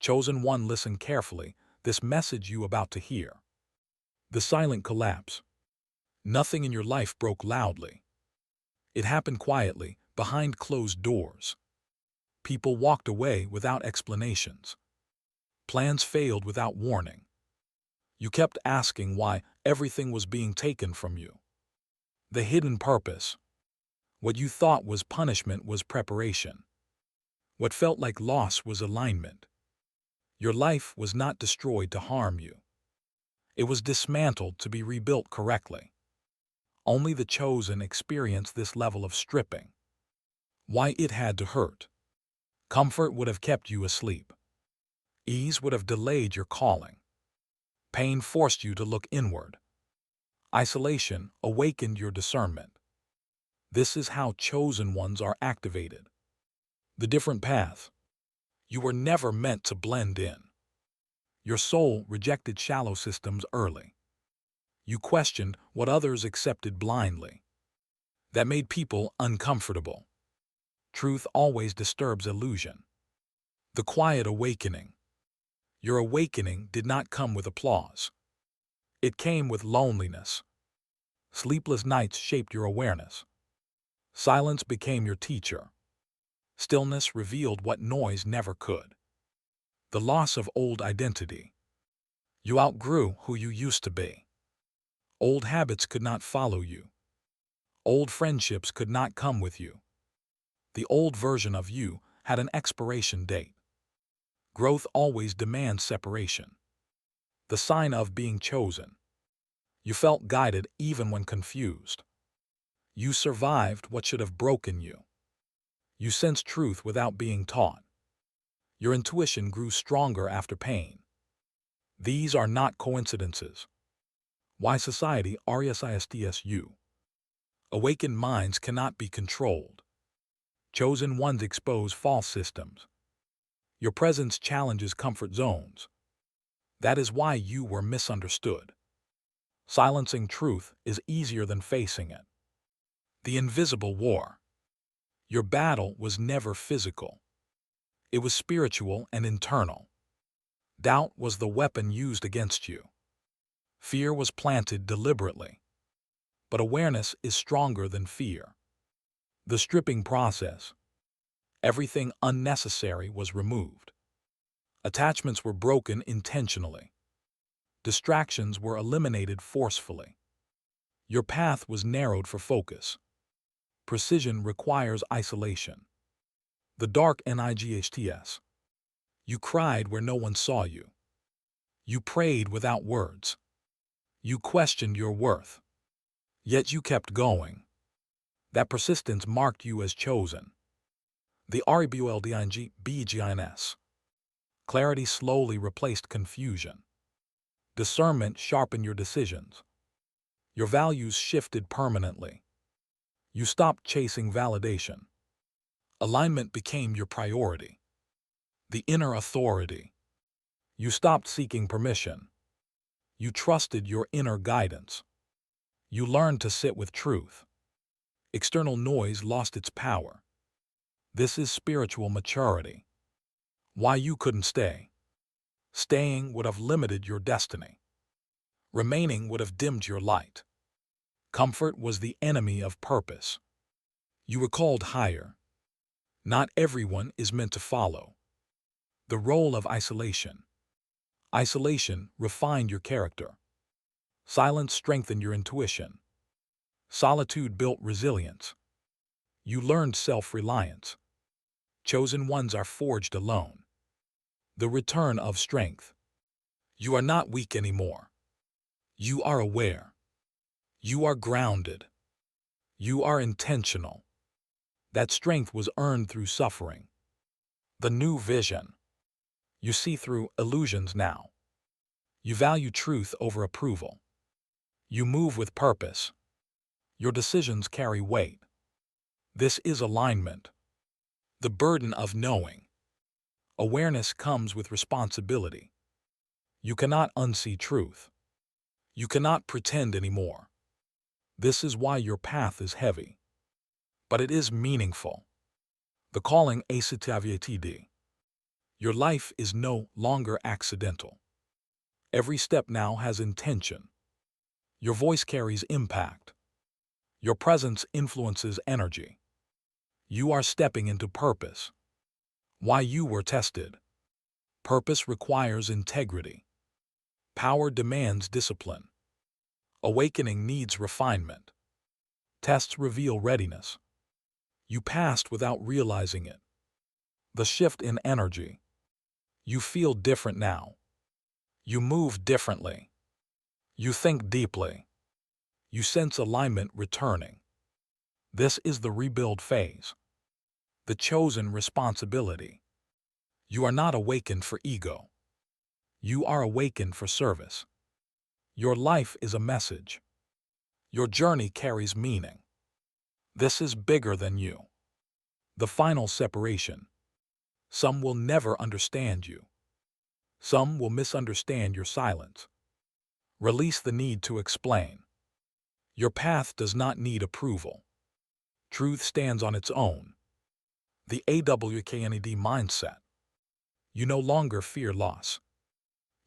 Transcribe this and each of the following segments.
Chosen one, listen carefully, this message you about to hear. The silent collapse. Nothing in your life broke loudly. It happened quietly, behind closed doors. People walked away without explanations. Plans failed without warning. You kept asking why everything was being taken from you. The hidden purpose. What you thought was punishment was preparation. What felt like loss was alignment. Your life was not destroyed to harm you. It was dismantled to be rebuilt correctly. Only the chosen experience this level of stripping. Why it had to hurt. Comfort would have kept you asleep. Ease would have delayed your calling. Pain forced you to look inward. Isolation awakened your discernment. This is how chosen ones are activated. The different path. You were never meant to blend in. Your soul rejected shallow systems early. You questioned what others accepted blindly. That made people uncomfortable. Truth always disturbs illusion. The quiet awakening. Your awakening did not come with applause. It came with loneliness. Sleepless nights shaped your awareness. Silence became your teacher. Stillness revealed what noise never could. The loss of old identity. You outgrew who you used to be. Old habits could not follow you. Old friendships could not come with you. The old version of you had an expiration date. Growth always demands separation. The sign of being chosen. You felt guided even when confused. You survived what should have broken you. You sensed truth without being taught. Your intuition grew stronger after pain. These are not coincidences. Why society RESISTSU. Awakened minds cannot be controlled. Chosen ones expose false systems. Your presence challenges comfort zones. That is why you were misunderstood. Silencing truth is easier than facing it. The invisible war. Your battle was never physical. It was spiritual and internal. Doubt was the weapon used against you. Fear was planted deliberately. But awareness is stronger than fear. The stripping process. Everything unnecessary was removed. Attachments were broken intentionally. Distractions were eliminated forcefully. Your path was narrowed for focus. Precision requires isolation. The dark NIGHTS. You cried where no one saw you. You prayed without words. You questioned your worth. Yet you kept going. That persistence marked you as chosen. The REBULDING. Clarity slowly replaced confusion. Discernment sharpened your decisions. Your values shifted permanently. You stopped chasing validation. Alignment became your priority. The inner authority. You stopped seeking permission. You trusted your inner guidance. You learned to sit with truth. External noise lost its power. This is spiritual maturity. Why you couldn't stay. Staying would have limited your destiny. Remaining would have dimmed your light. Comfort was the enemy of purpose. You were called higher. Not everyone is meant to follow. The role of isolation. Isolation refined your character. Silence strengthened your intuition. Solitude built resilience. You learned self-reliance. Chosen ones are forged alone. The return of strength. You are not weak anymore. You are aware. You are grounded. You are intentional. That strength was earned through suffering. The new vision. You see through illusions now. You value truth over approval. You move with purpose. Your decisions carry weight. This is alignment. The burden of knowing. Awareness comes with responsibility. You cannot unsee truth. You cannot pretend anymore. This is why your path is heavy. But it is meaningful. The calling ACTAVIATD. Your life is no longer accidental. Every step now has intention. Your voice carries impact. Your presence influences energy. You are stepping into purpose. Why you were tested. Purpose requires integrity. Power demands discipline. Awakening needs refinement. Tests reveal readiness. You passed without realizing it. The shift in energy. You feel different now. You move differently. You think deeply. You sense alignment returning. This is the rebuild phase. The chosen responsibility. You are not awakened for ego. You are awakened for service. Your life is a message. Your journey carries meaning. This is bigger than you. The final separation. Some will never understand you. Some will misunderstand your silence. Release the need to explain. Your path does not need approval. Truth stands on its own. The AWKNED mindset. You no longer fear loss.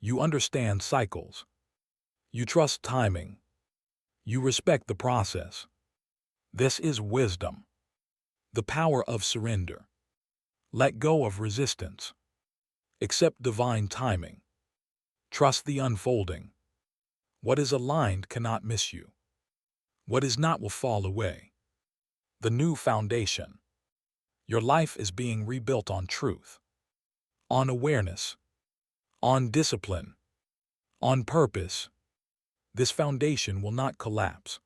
You understand cycles. You trust timing. You respect the process. This is wisdom. The power of surrender. Let go of resistance. Accept divine timing. Trust the unfolding. What is aligned cannot miss you. What is not will fall away. The new foundation. Your life is being rebuilt on truth, on awareness, on discipline, on purpose. This foundation will not collapse.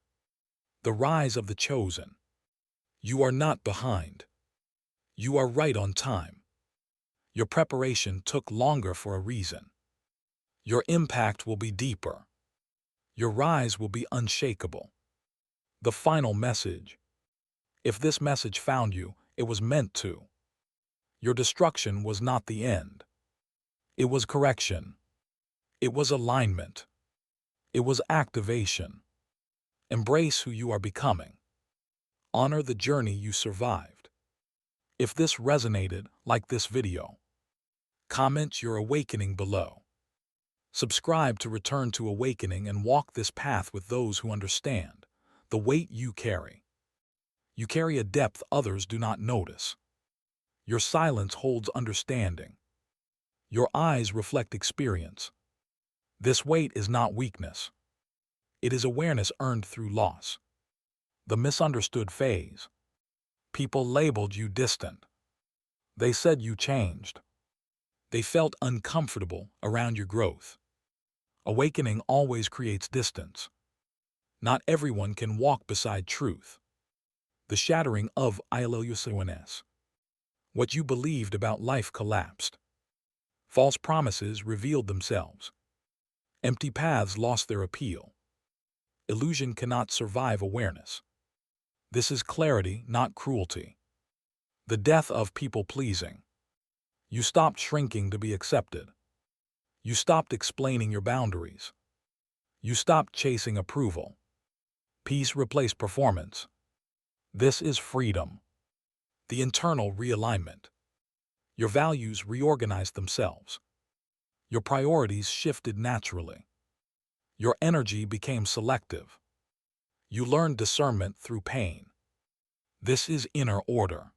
The rise of the chosen. You are not behind. You are right on time. Your preparation took longer for a reason. Your impact will be deeper. Your rise will be unshakable. The final message. If this message found you, it was meant to. Your destruction was not the end. It was correction. It was alignment. It was activation. Embrace who you are becoming. Honor the journey you survived. If this resonated, like this video. Comment your awakening below. Subscribe to return to awakening and walk this path with those who understand the weight you carry. You carry a depth others do not notice. Your silence holds understanding. Your eyes reflect experience. This weight is not weakness. It is awareness earned through loss. The misunderstood phase. People labeled you distant. They said you changed. They felt uncomfortable around your growth. Awakening always creates distance. Not everyone can walk beside truth. The shattering of illusions. What you believed about life collapsed. False promises revealed themselves. Empty paths lost their appeal. Illusion cannot survive awareness. This is clarity, not cruelty. The death of people-pleasing. You stopped shrinking to be accepted. You stopped explaining your boundaries. You stopped chasing approval. Peace replaced performance. This is freedom. The internal realignment. Your values reorganized themselves. Your priorities shifted naturally. Your energy became selective. You learned discernment through pain. This is inner order.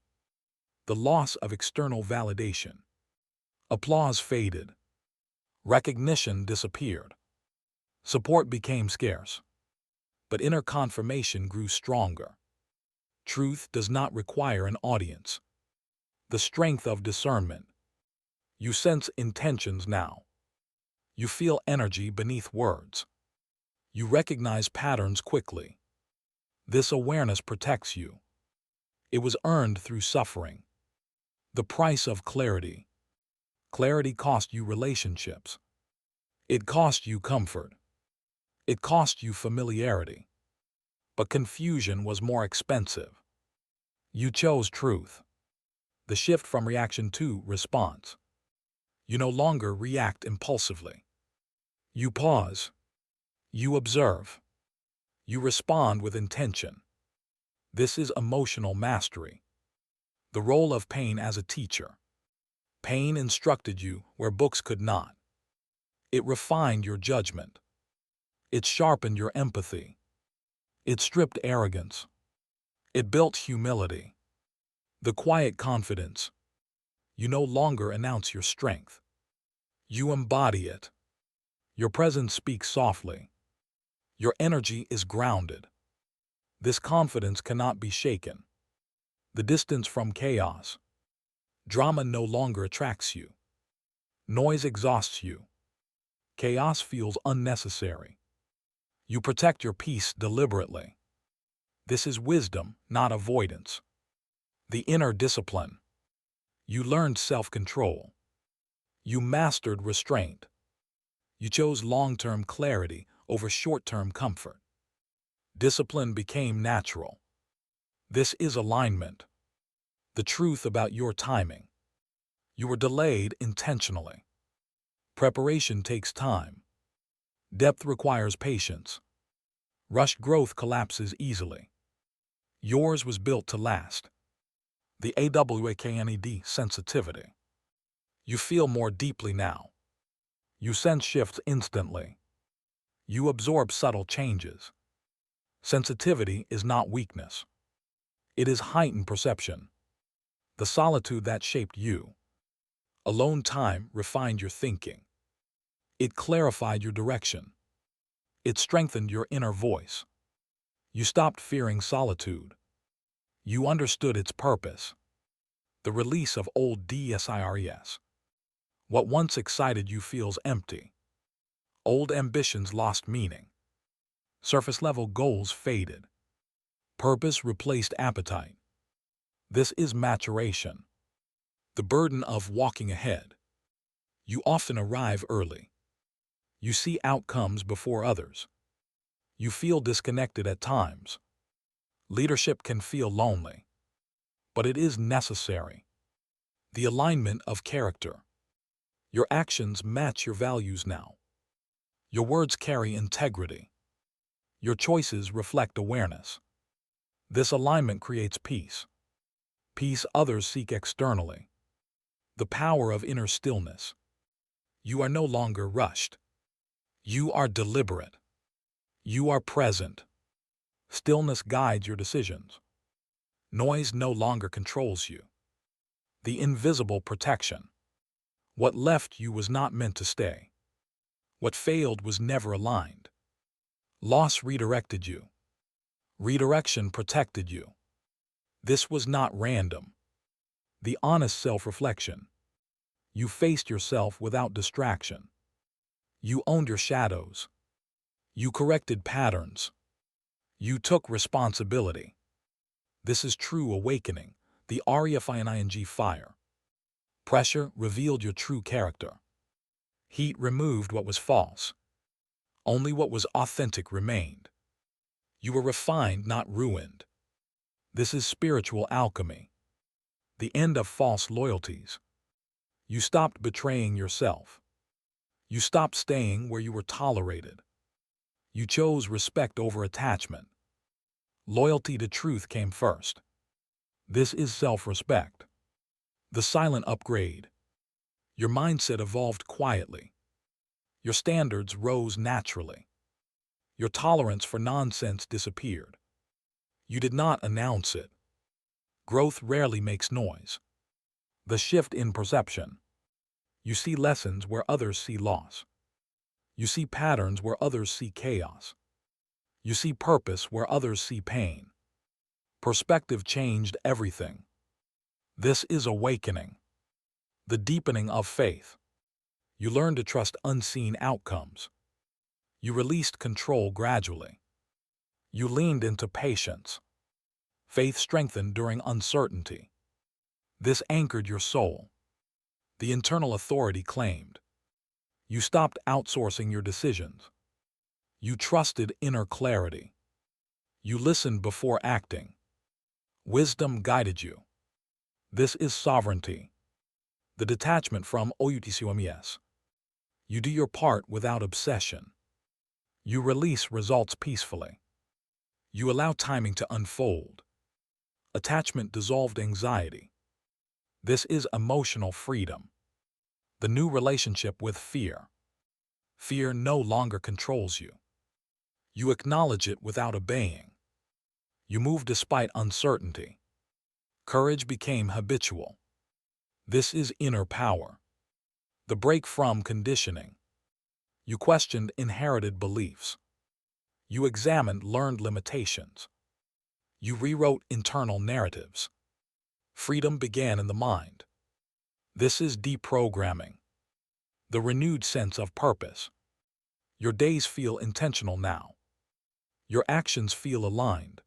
The loss of external validation. Applause faded. Recognition disappeared. Support became scarce. But inner confirmation grew stronger. Truth does not require an audience. The strength of discernment. You sense intentions now. You feel energy beneath words. You recognize patterns quickly. This awareness protects you. It was earned through suffering. The price of clarity. Clarity cost you relationships. It cost you comfort. It cost you familiarity. But confusion was more expensive. You chose truth. The shift from reaction to response. You no longer react impulsively. You pause. You observe. You respond with intention. This is emotional mastery. The role of pain as a teacher. Pain instructed you where books could not. It refined your judgment. It sharpened your empathy. It stripped arrogance. It built humility. The quiet confidence. You no longer announce your strength. You embody it. Your presence speaks softly. Your energy is grounded. This confidence cannot be shaken. The distance from chaos. Drama no longer attracts you. Noise exhausts you. Chaos feels unnecessary. You protect your peace deliberately. This is wisdom, not avoidance. The inner discipline. You learned self-control. You mastered restraint. You chose long-term clarity over short-term comfort. Discipline became natural. This is alignment. The truth about your timing. You were delayed intentionally. Preparation takes time. Depth requires patience. Rushed growth collapses easily. Yours was built to last. The AWAKNED sensitivity. You feel more deeply now. You sense shifts instantly. You absorb subtle changes. Sensitivity is not weakness. It is heightened perception. The solitude that shaped you. Alone time refined your thinking. It clarified your direction. It strengthened your inner voice. You stopped fearing solitude. You understood its purpose. The release of old desires. What once excited you feels empty. Old ambitions lost meaning. Surface-level goals faded. Purpose replaced appetite. This is maturation. The burden of walking ahead. You often arrive early. You see outcomes before others. You feel disconnected at times. Leadership can feel lonely. But it is necessary. The alignment of character. Your actions match your values now. Your words carry integrity. Your choices reflect awareness. This alignment creates peace. Peace others seek externally. The power of inner stillness. You are no longer rushed. You are deliberate. You are present. Stillness guides your decisions. Noise no longer controls you. The invisible protection. What left you was not meant to stay. What failed was never aligned. Loss redirected you. Redirection protected you. This was not random. The honest self-reflection. You faced yourself without distraction. You owned your shadows. You corrected patterns. You took responsibility. This is true awakening, the REFINING fire. Pressure revealed your true character. Heat removed what was false. Only what was authentic remained. You were refined, not ruined. This is spiritual alchemy. The end of false loyalties. You stopped betraying yourself. You stopped staying where you were tolerated. You chose respect over attachment. Loyalty to truth came first. This is self-respect. The silent upgrade. Your mindset evolved quietly. Your standards rose naturally. Your tolerance for nonsense disappeared. You did not announce it. Growth rarely makes noise. The shift in perception. You see lessons where others see loss. You see patterns where others see chaos. You see purpose where others see pain. Perspective changed everything. This is awakening. The deepening of faith. You learn to trust unseen outcomes. You released control gradually. You leaned into patience. Faith strengthened during uncertainty. This anchored your soul. The internal authority claimed. You stopped outsourcing your decisions. You trusted inner clarity. You listened before acting. Wisdom guided you. This is sovereignty. The detachment from OUTCOMES. You do your part without obsession. You release results peacefully. You allow timing to unfold. Attachment dissolved anxiety. This is emotional freedom. The new relationship with fear. Fear no longer controls you. You acknowledge it without obeying. You move despite uncertainty. Courage became habitual. This is inner power. The break from conditioning. You questioned inherited beliefs. You examined learned limitations. You rewrote internal narratives. Freedom began in the mind. This is deprogramming. The renewed sense of purpose. Your days feel intentional now. Your actions feel aligned.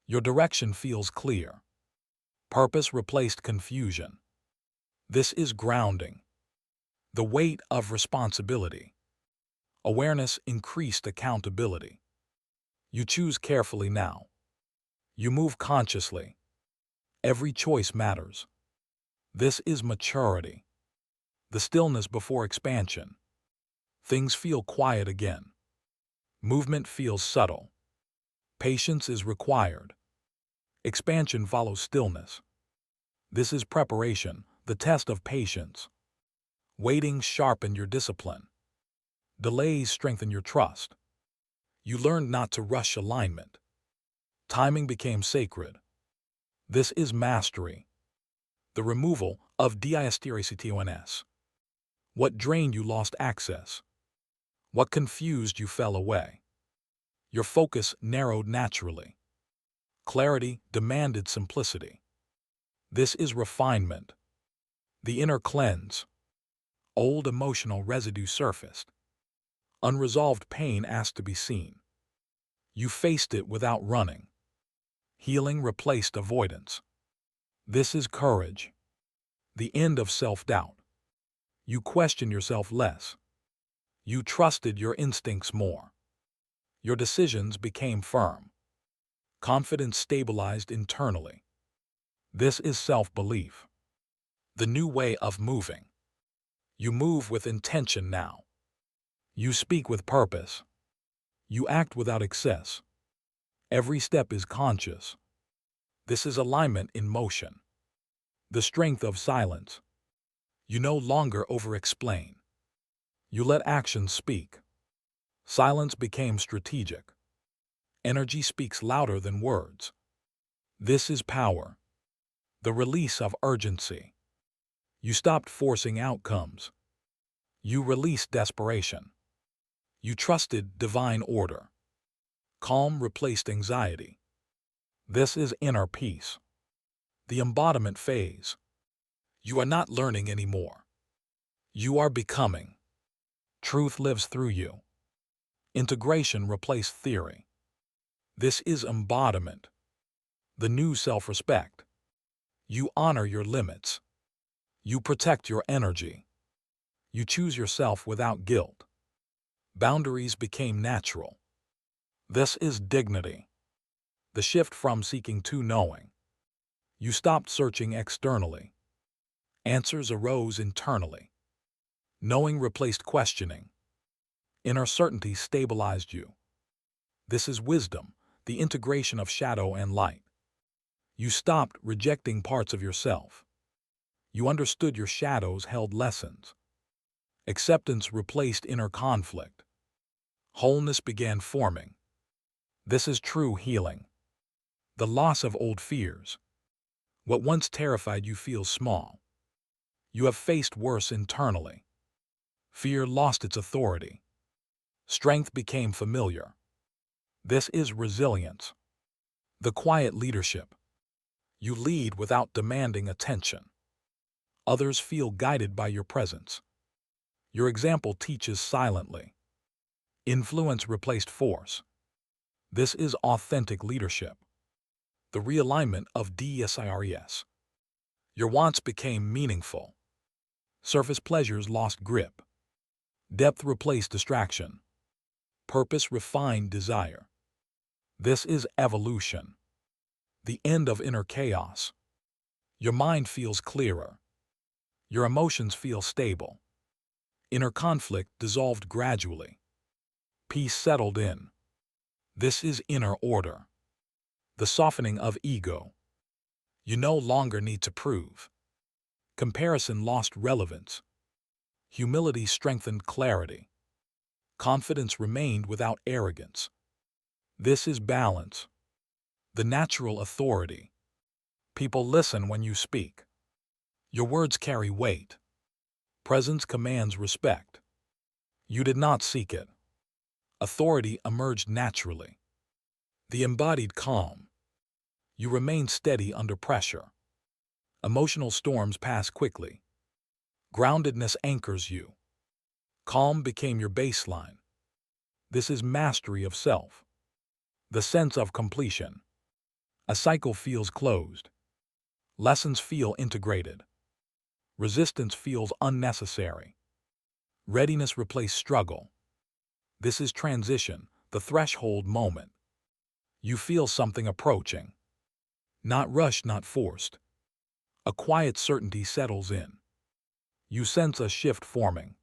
Your direction feels clear. Purpose replaced confusion. This is grounding. The weight of responsibility. Awareness increased accountability. You choose carefully now. You move consciously. Every choice matters. This is maturity. The stillness before expansion. Things feel quiet again. Movement feels subtle. Patience is required. Expansion follows stillness. This is preparation, the test of patience. Waiting sharpen your discipline. Delays strengthen your trust. You learned not to rush alignment. Timing became sacred. This is mastery. The removal of discernment. What drained you lost access. What confused you fell away. Your focus narrowed naturally. Clarity demanded simplicity. This is refinement. The inner cleanse. Old emotional residue surfaced. Unresolved pain asked to be seen. You faced it without running. Healing replaced avoidance. This is courage. The end of self-doubt. You question yourself less. You trusted your instincts more. Your decisions became firm. Confidence stabilized internally. This is self-belief. The new way of moving. You move with intention now. You speak with purpose. You act without excess. Every step is conscious. This is alignment in motion. The strength of silence. You no longer over-explain. You let actions speak. Silence became strategic. Energy speaks louder than words. This is power. The release of urgency. You stopped forcing outcomes. You released desperation. You trusted divine order. Calm replaced anxiety. This is inner peace. The embodiment phase. You are not learning anymore. You are becoming. Truth lives through you. Integration replaced theory. This is embodiment. The new self-respect. You honor your limits. You protect your energy. You choose yourself without guilt. Boundaries became natural. This is dignity. The shift from seeking to knowing. You stopped searching externally. Answers arose internally. Knowing replaced questioning. Inner certainty stabilized you. This is wisdom, the integration of shadow and light. You stopped rejecting parts of yourself. You understood your shadows held lessons. Acceptance replaced inner conflict. Wholeness began forming. This is true healing. The loss of old fears. What once terrified you feels small. You have faced worse internally. Fear lost its authority. Strength became familiar. This is resilience. The quiet leadership. You lead without demanding attention. Others feel guided by your presence. Your example teaches silently. Influence replaced force. This is authentic leadership. The realignment of discernment. Your wants became meaningful. Surface pleasures lost grip. Depth replaced distraction. Purpose refined desire. This is evolution. The end of inner chaos. Your mind feels clearer. Your emotions feel stable. Inner conflict dissolved gradually. Peace settled in. This is inner order. The softening of ego. You no longer need to prove. Comparison lost relevance. Humility strengthened clarity. Confidence remained without arrogance. This is balance, the natural authority. People listen when you speak. Your words carry weight. Presence commands respect. You did not seek it. Authority emerged naturally. The embodied calm. You remain steady under pressure. Emotional storms pass quickly. Groundedness anchors you. Calm became your baseline. This is mastery of self. The sense of completion. A cycle feels closed. Lessons feel integrated. Resistance feels unnecessary. Readiness replaced struggle. This is transition, the threshold moment. You feel something approaching. Not rushed, not forced. A quiet certainty settles in. You sense a shift forming.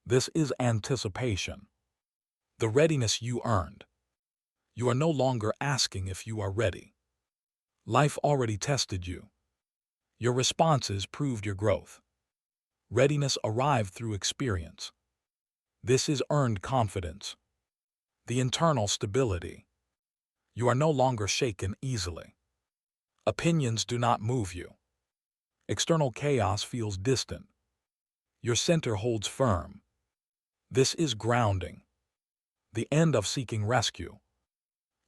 This is anticipation. The readiness you earned. You are no longer asking if you are ready. Life already tested you. Your responses proved your growth. Readiness arrived through experience. This is earned confidence. The internal stability. You are no longer shaken easily. Opinions do not move you. External chaos feels distant. Your center holds firm. This is grounding. The end of seeking rescue.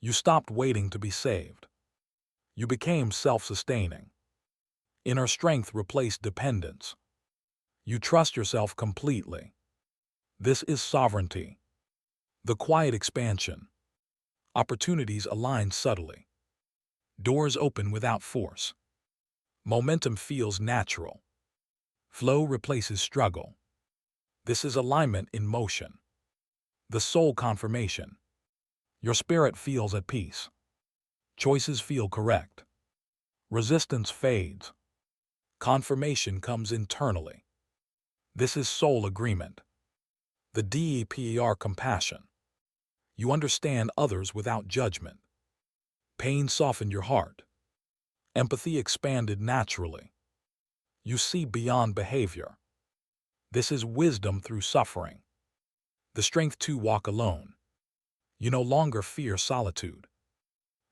You stopped waiting to be saved. You became self-sustaining. Inner strength replaced dependence. You trust yourself completely. This is sovereignty. The quiet expansion. Opportunities align subtly. Doors open without force. Momentum feels natural. Flow replaces struggle. This is alignment in motion. The soul confirmation. Your spirit feels at peace. Choices feel correct. Resistance fades. Confirmation comes internally. This is soul agreement. The DEPER compassion. You understand others without judgment. Pain softened your heart. Empathy expanded naturally. You see beyond behavior. This is wisdom through suffering. The strength to walk alone. You no longer fear solitude.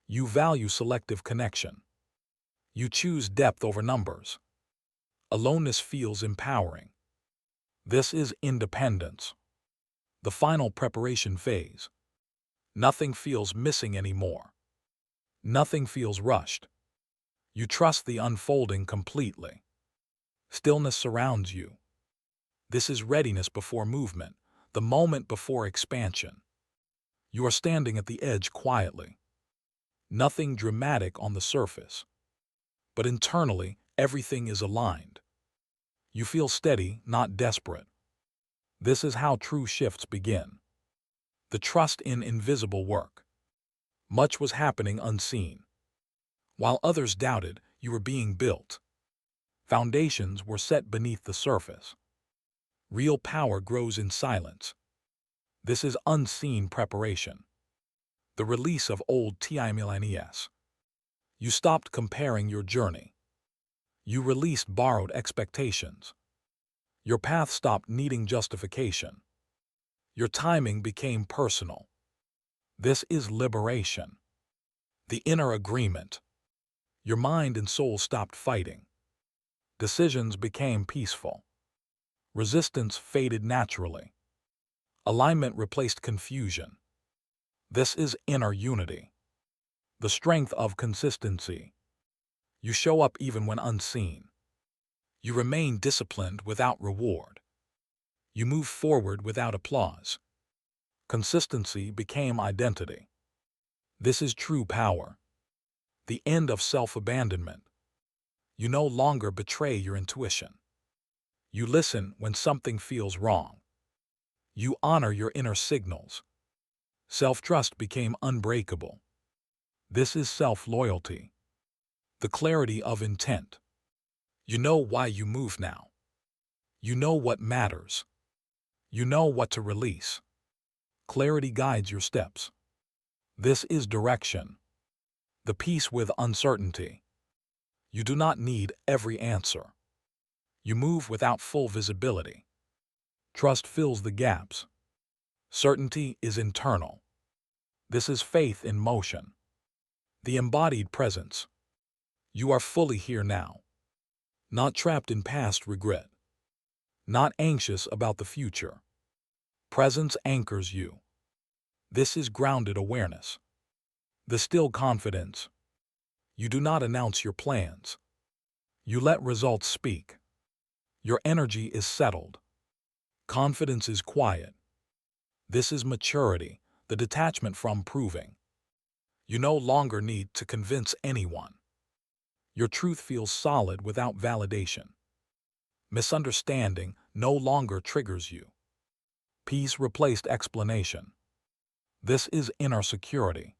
You value selective connection. You choose depth over numbers. Aloneness feels empowering. This is independence. The final preparation phase. Nothing feels missing anymore. Nothing feels rushed. You trust the unfolding completely. Stillness surrounds you. This is readiness before movement, the moment before expansion. You are standing at the edge quietly. Nothing dramatic on the surface. But internally, everything is aligned. You feel steady, not desperate. This is how true shifts begin. The trust in invisible work. Much was happening unseen. While others doubted, you were being built. Foundations were set beneath the surface. Real power grows in silence. This is unseen preparation. The release of old timelines. You stopped comparing your journey. You released borrowed expectations. Your path stopped needing justification. Your timing became personal. This is liberation. The inner agreement. Your mind and soul stopped fighting. Decisions became peaceful. Resistance faded naturally. Alignment replaced confusion. This is inner unity. The strength of consistency. You show up even when unseen. You remain disciplined without reward. You move forward without applause. Consistency became identity. This is true power. The end of self-abandonment. You no longer betray your intuition. You listen when something feels wrong. You honor your inner signals. Self-trust became unbreakable. This is self-loyalty. The clarity of intent. You know why you move now. You know what matters. You know what to release. Clarity guides your steps. This is direction. The peace with uncertainty. You do not need every answer. You move without full visibility. Trust fills the gaps. Certainty is internal. This is faith in motion. The embodied presence. You are fully here now. Not trapped in past regret. Not anxious about the future. Presence anchors you. This is grounded awareness. The still confidence. You do not announce your plans. You let results speak. Your energy is settled. Confidence is quiet. This is maturity, the detachment from proving. You no longer need to convince anyone. Your truth feels solid without validation. Misunderstanding no longer triggers you. Peace replaced explanation. This is inner security.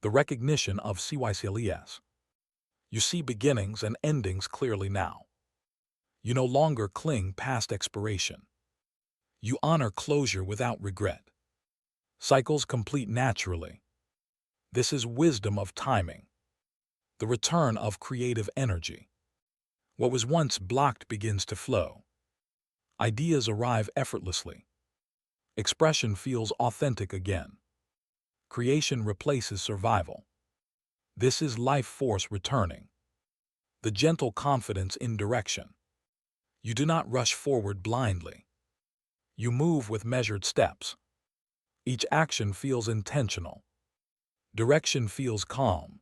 The recognition of CYCLES. You see beginnings and endings clearly now. You no longer cling past expiration. You honor closure without regret. Cycles complete naturally. This is wisdom of timing. The return of creative energy. What was once blocked begins to flow. Ideas arrive effortlessly. Expression feels authentic again. Creation replaces survival. This is life force returning. The gentle confidence in direction. You do not rush forward blindly. You move with measured steps. Each action feels intentional. Direction feels calm.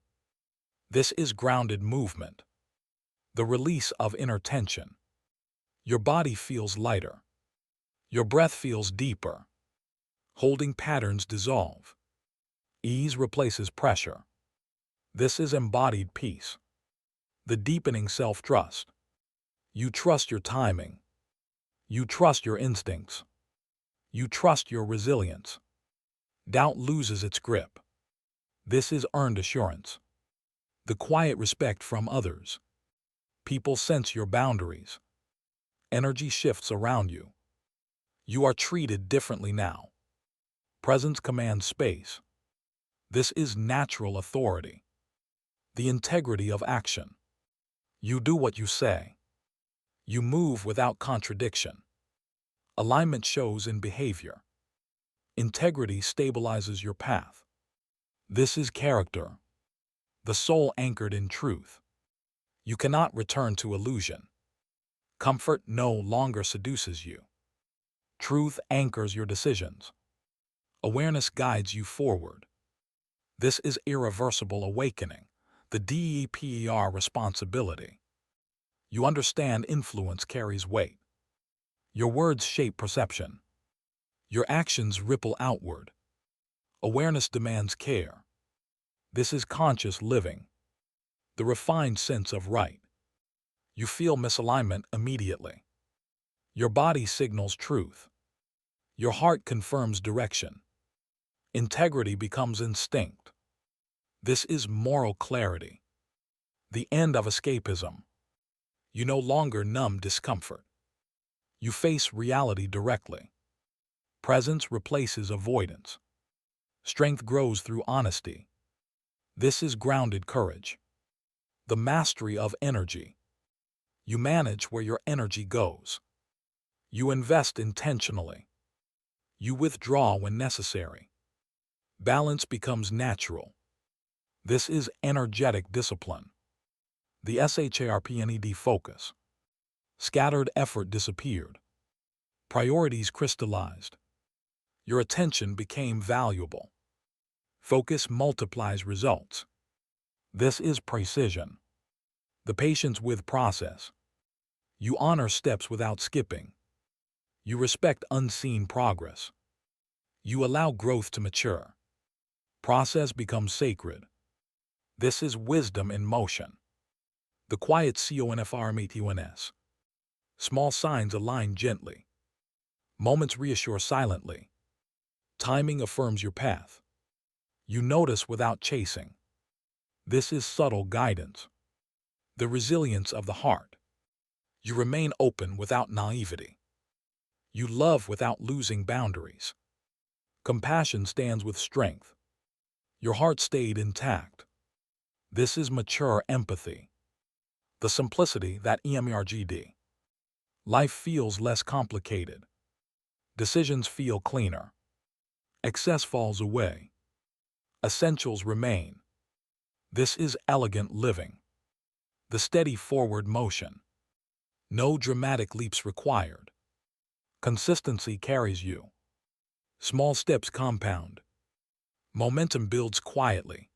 This is grounded movement. The release of inner tension. Your body feels lighter. Your breath feels deeper. Holding patterns dissolve. Ease replaces pressure. This is embodied peace. The deepening self-trust. You trust your timing. You trust your instincts. You trust your resilience. Doubt loses its grip. This is earned assurance. The quiet respect from others. People sense your boundaries. Energy shifts around you. You are treated differently now. Presence commands space. This is natural authority. The integrity of action. You do what you say. You move without contradiction. Alignment shows in behavior. Integrity stabilizes your path. This is character. The soul anchored in truth. You cannot return to illusion. Comfort no longer seduces you. Truth anchors your decisions. Awareness guides you forward. This is irreversible awakening, the DEPER responsibility. You understand influence carries weight. Your words shape perception. Your actions ripple outward. Awareness demands care. This is conscious living. The refined sense of right. You feel misalignment immediately. Your body signals truth. Your heart confirms direction. Integrity becomes instinct. This is moral clarity. The end of escapism. You no longer numb discomfort. You face reality directly. Presence replaces avoidance. Strength grows through honesty. This is grounded courage. The mastery of energy. You manage where your energy goes. You invest intentionally. You withdraw when necessary. Balance becomes natural. This is energetic discipline. The SHARPNED focus. Scattered effort disappeared. Priorities crystallized. Your attention became valuable. Focus multiplies results. This is precision. The patience with process. You honor steps without skipping. You respect unseen progress. You allow growth to mature. Process becomes sacred. This is wisdom in motion. The quiet CONFRMATONS. Small signs align gently. Moments reassure silently. Timing affirms your path. You notice without chasing. This is subtle guidance. The resilience of the heart. You remain open without naivety. You love without losing boundaries. Compassion stands with strength. Your heart stayed intact. This is mature empathy. The simplicity that EMERGD. Life feels less complicated. Decisions feel cleaner. Excess falls away. Essentials remain. This is elegant living. The steady forward motion. No dramatic leaps required. Consistency carries you. Small steps compound. Momentum builds quietly.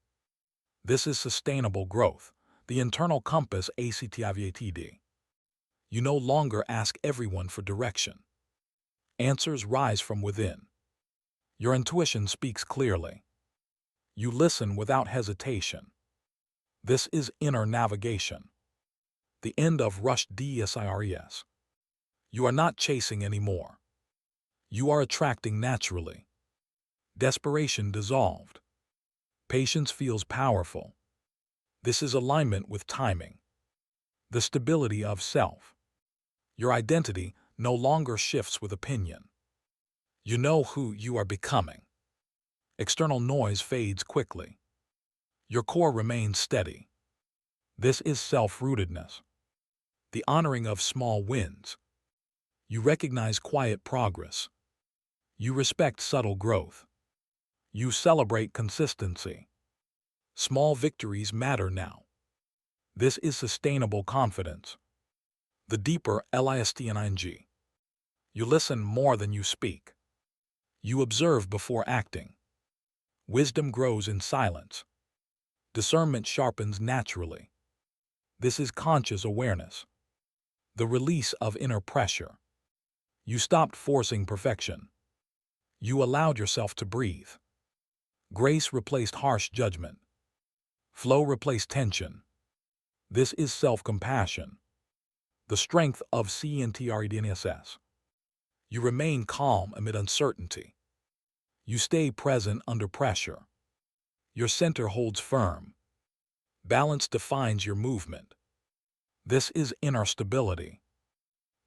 This is sustainable growth, the internal compass ACTIVATD. You no longer ask everyone for direction. Answers rise from within. Your intuition speaks clearly. You listen without hesitation. This is inner navigation. The end of rushed DSIRES. You are not chasing anymore. You are attracting naturally. Desperation dissolved. Patience feels powerful. This is alignment with timing. The stability of self. Your identity no longer shifts with opinion. You know who you are becoming. External noise fades quickly. Your core remains steady. This is self-rootedness. The honoring of small wins. You recognize quiet progress. You respect subtle growth. You celebrate consistency. Small victories matter now. This is sustainable confidence. The deeper LISTNING. You listen more than you speak. You observe before acting. Wisdom grows in silence. Discernment sharpens naturally. This is conscious awareness. The release of inner pressure. You stopped forcing perfection. You allowed yourself to breathe. Grace replaced harsh judgment. Flow replaced tension. This is self-compassion. The strength of CNTREDNSS. You remain calm amid uncertainty. You stay present under pressure. Your center holds firm. Balance defines your movement. This is inner stability.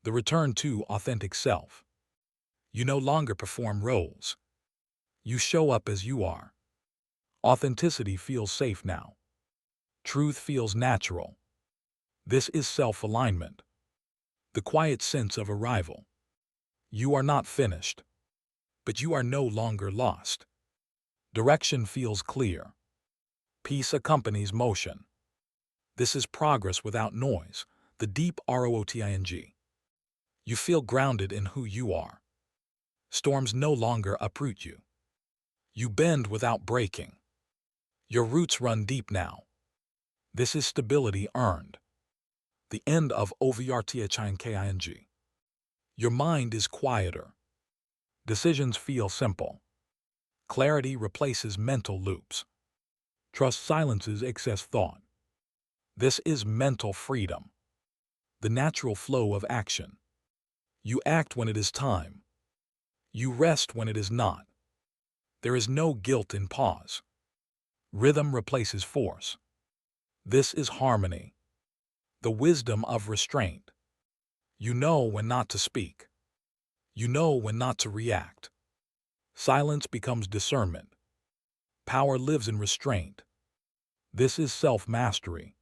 The return to authentic self. You no longer perform roles. You show up as you are. Authenticity feels safe now. Truth feels natural. This is self-alignment. The quiet sense of arrival. You are not finished, but you are no longer lost. Direction feels clear. Peace accompanies motion. This is progress without noise, the deep ROOTING. You feel grounded in who you are. Storms no longer uproot you. You bend without breaking. Your roots run deep now. This is stability earned. The end of OVRTHINKING. Your mind is quieter. Decisions feel simple. Clarity replaces mental loops. Trust silences excess thought. This is mental freedom. The natural flow of action. You act when it is time. You rest when it is not. There is no guilt in pause. Rhythm replaces force. This is harmony. The wisdom of restraint. You know when not to speak. You know when not to react. Silence becomes discernment. Power lives in restraint. This is self-mastery.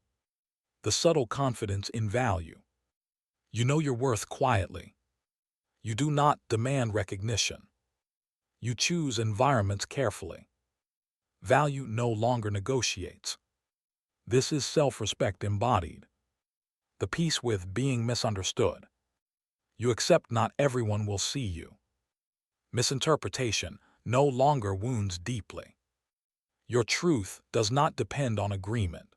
The subtle confidence in value. You know your worth quietly. You do not demand recognition. You choose environments carefully. Value no longer negotiates. This is self-respect embodied. The peace with being misunderstood. You accept not everyone will see you. Misinterpretation no longer wounds deeply. Your truth does not depend on agreement.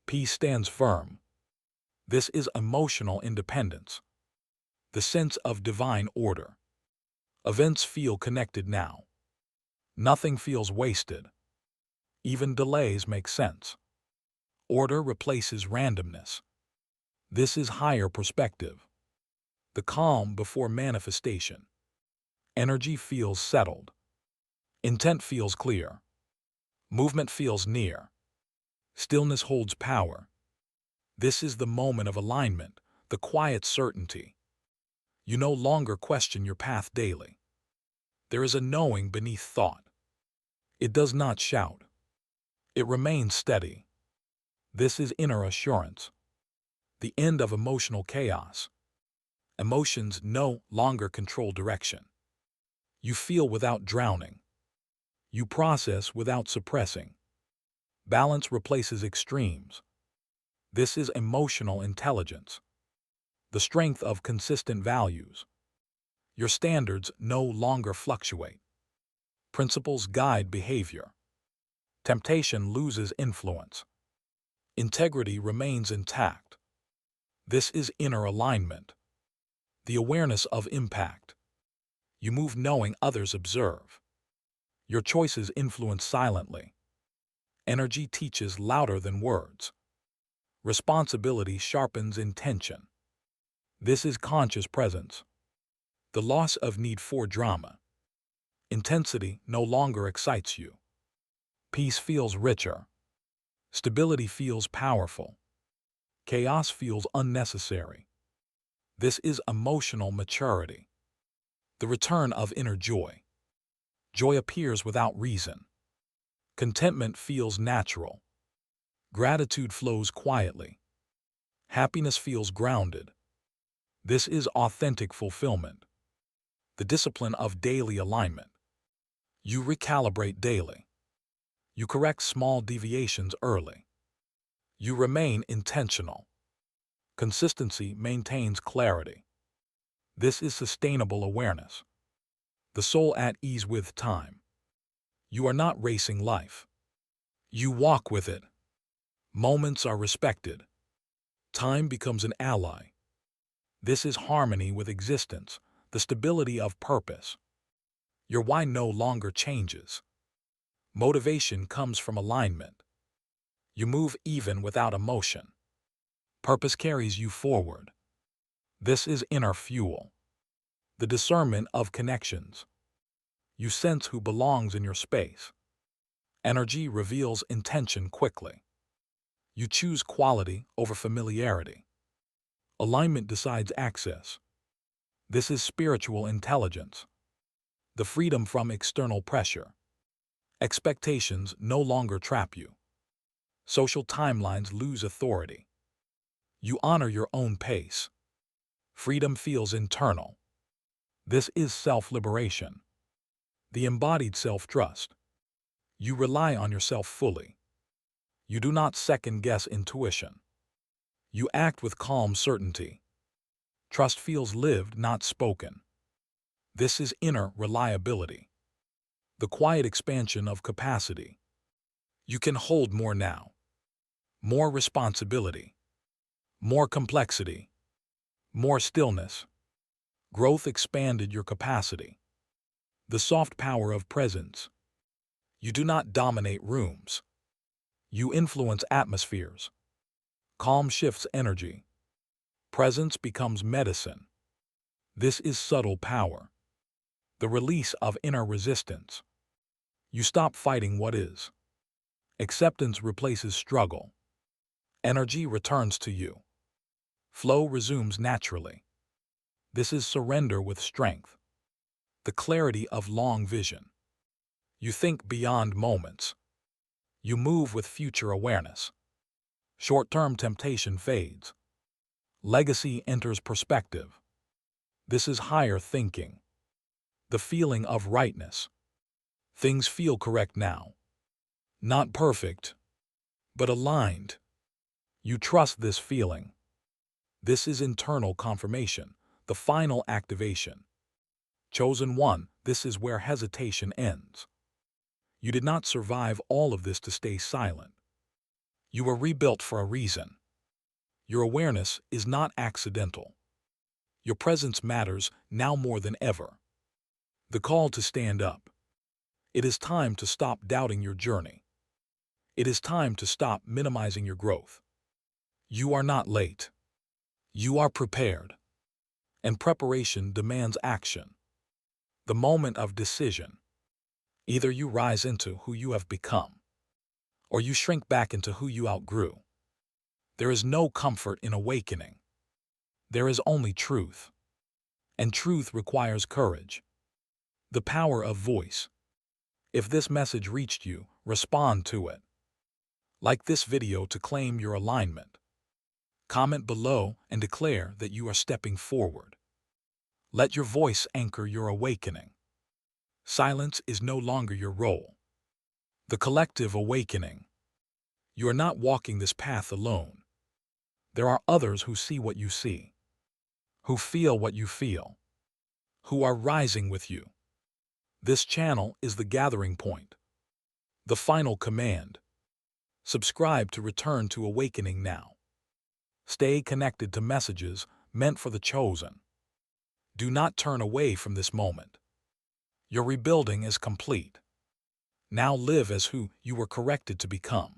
Peace stands firm. This is emotional independence. The sense of divine order. Events feel connected now. Nothing feels wasted. Even delays make sense. Order replaces randomness. This is higher perspective. The calm before manifestation. Energy feels settled. Intent feels clear. Movement feels near. Stillness holds power. This is the moment of alignment, the quiet certainty. You no longer question your path daily. There is a knowing beneath thought. It does not shout. It remains steady. This is inner assurance. The end of emotional chaos. Emotions no longer control direction. You feel without drowning. You process without suppressing. Balance replaces extremes. This is emotional intelligence, the strength of consistent values. Your standards no longer fluctuate. Principles guide behavior. Temptation loses influence. Integrity remains intact. This is inner alignment, the awareness of impact. You move knowing others observe. Your choices influence silently. Energy teaches louder than words. Responsibility sharpens intention. This is conscious presence. The loss of need for drama. Intensity no longer excites you. Peace feels richer. Stability feels powerful. Chaos feels unnecessary. This is emotional maturity. The return of inner joy. Joy appears without reason. Contentment feels natural. Gratitude flows quietly. Happiness feels grounded. This is authentic fulfillment. The discipline of daily alignment. You recalibrate daily. You correct small deviations early. You remain intentional. Consistency maintains clarity. This is sustainable awareness. The soul at ease with time. You are not racing life. You walk with it. Moments are respected. Time becomes an ally. This is harmony with existence, the stability of purpose. Your why no longer changes. Motivation comes from alignment. You move even without emotion. Purpose carries you forward. This is inner fuel. The discernment of connections. You sense who belongs in your space. Energy reveals intention quickly. You choose quality over familiarity. Alignment decides access. This is spiritual intelligence. The freedom from external pressure. Expectations no longer trap you. Social timelines lose authority. You honor your own pace. Freedom feels internal. This is self-liberation. The embodied self-trust. You rely on yourself fully. You do not second-guess intuition. You act with calm certainty. Trust feels lived, not spoken. This is inner reliability. The quiet expansion of capacity. You can hold more now. More responsibility. More complexity. More stillness. Growth expanded your capacity. The soft power of presence. You do not dominate rooms. You influence atmospheres. Calm shifts energy. Presence becomes medicine. This is subtle power. The release of inner resistance. You stop fighting what is. Acceptance replaces struggle. Energy returns to you. Flow resumes naturally. This is surrender with strength. The clarity of long vision. You think beyond moments. You move with future awareness. Short-term temptation fades. Legacy enters perspective. This is higher thinking. The feeling of rightness. Things feel correct now. Not perfect, but aligned. You trust this feeling. This is internal confirmation, the final activation. Chosen one, this is where hesitation ends. You did not survive all of this to stay silent. You were rebuilt for a reason. Your awareness is not accidental. Your presence matters now more than ever. The call to stand up. It is time to stop doubting your journey. It is time to stop minimizing your growth. You are not late. You are prepared. And preparation demands action. The moment of decision. Either you rise into who you have become, or you shrink back into who you outgrew. There is no comfort in awakening. There is only truth. And truth requires courage. The power of voice. If this message reached you, respond to it. Like this video to claim your alignment. Comment below and declare that you are stepping forward. Let your voice anchor your awakening. Silence is no longer your role. The collective awakening. You are not walking this path alone. There are others who see what you see, who feel what you feel, who are rising with you. This channel is the gathering point. The final command. Subscribe to return to awakening now. Stay connected to messages meant for the chosen. Do not turn away from this moment. Your rebuilding is complete. Now live as who you were corrected to become.